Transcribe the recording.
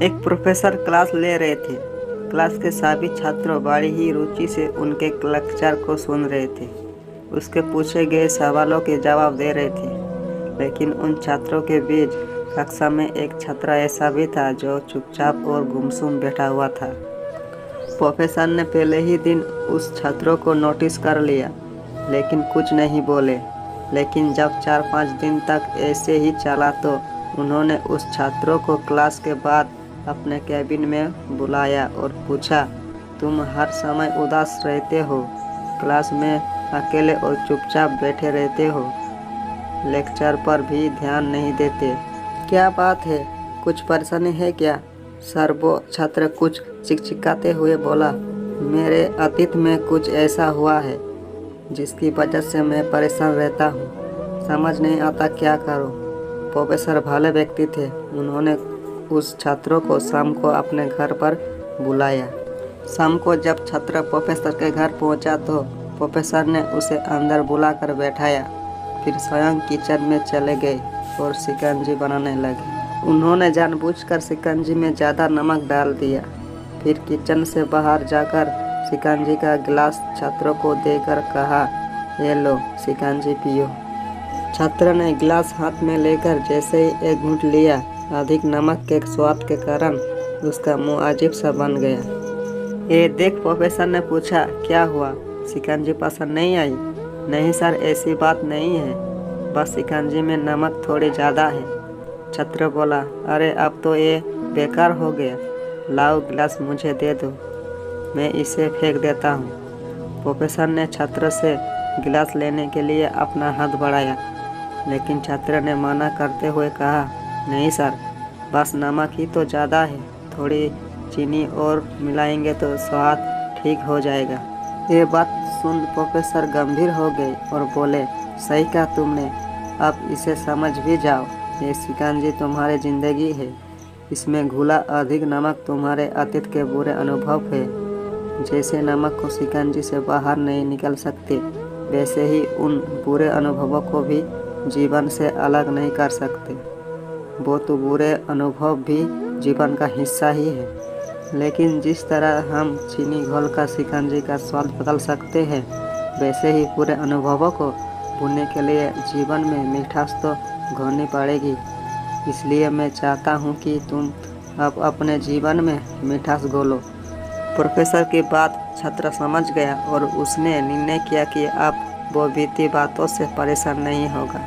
एक professor class ले रहे थे। क्लास के सभी छात्र बड़ी ही रुचि से उनके लेक्चर को सुन रहे थे। उसके पूछे गए सवालों के जवाब दे रहे थे। लेकिन उन छात्रों के बीच कक्षा में एक छात्र ऐसा भी था जो चुपचाप और गुमसुम बैठा हुआ था। प्रोफेसर ने पहले ही दिन उस छात्रों को नोटिस कर लिया, लेकिन कुछ नहीं बोले। लेकिन जब 4-5 दिन तक ऐसे ही चला तो उन्होंने उस छात्रों को क्लास के बाद अपने कैबिन में बुलाया और पूछा, तुम हर समय उदास रहते हो, क्लास में अकेले और चुपचाप बैठे रहते हो, लेक्चर पर भी ध्यान नहीं देते, क्या बात है, कुछ परेशानी है क्या? सर, वो छात्र कुछ चिकचिकाते हुए बोला, मेरे अतीत में कुछ ऐसा हुआ है जिसकी वजह से मैं परेशान रहता हूँ, समझ नहीं आता क्या करूँ। प्रोफेसर भले व्यक्ति थे। उन्होंने उस छात्रों को शाम को अपने घर पर बुलाया। शाम को जब छात्र प्रोफेसर के घर पहुंचा तो प्रोफेसर ने उसे अंदर बुलाकर बैठाया। फिर स्वयं किचन में चले गए और शिकंजी बनाने लगे। उन्होंने जानबूझकर शिकंजी में ज़्यादा नमक डाल दिया। फिर किचन से बाहर जाकर शिकंजी का गिलास छात्रों को देकर कहा, ये लो शिकंजी पियो। छात्र ने गिलास हाथ में लेकर जैसे ही एक घूंट लिया, अधिक नमक के स्वाद के कारण उसका मुंह अजीब सा बन गया। ये देख प्रोफेसर ने पूछा, क्या हुआ, शिकंजी पसंद नहीं आई? नहीं सर, ऐसी बात नहीं है, बस शिकंजी में नमक थोड़ी ज़्यादा है। छात्र बोला, अरे अब तो ये बेकार हो गया, लाओ गिलास मुझे दे दो, मैं इसे फेंक देता हूँ। प्रोफेसर ने छात्र से गिलास लेने के लिए अपना हाथ बढ़ाया, लेकिन छात्र ने मना करते हुए कहा, नहीं सर, बस नमक ही तो ज़्यादा है, थोड़ी चीनी और मिलाएंगे तो स्वाद ठीक हो जाएगा। ये बात सुन प्रोफेसर गंभीर हो गए और बोले, सही कहा तुमने, अब इसे समझ भी जाओ, ये शिकंजी तुम्हारी ज़िंदगी है, इसमें घुला अधिक नमक तुम्हारे अतीत के बुरे अनुभव है। जैसे नमक को शिकंजी से बाहर नहीं निकल सकते, वैसे ही उन बुरे अनुभवों को भी जीवन से अलग नहीं कर सकते। वो तो बुरे अनुभव भी जीवन का हिस्सा ही है, लेकिन जिस तरह हम चीनी घोलकर शिकंजी का स्वाद बदल सकते हैं, वैसे ही पूरे अनुभवों को भूलने के लिए जीवन में मिठास तो घोलनी पड़ेगी। इसलिए मैं चाहता हूँ कि तुम अब अपने जीवन में मिठास घोलो। प्रोफेसर की बात छात्र समझ गया और उसने निर्णय किया कि अब वो बीती बातों से परेशान नहीं होगा।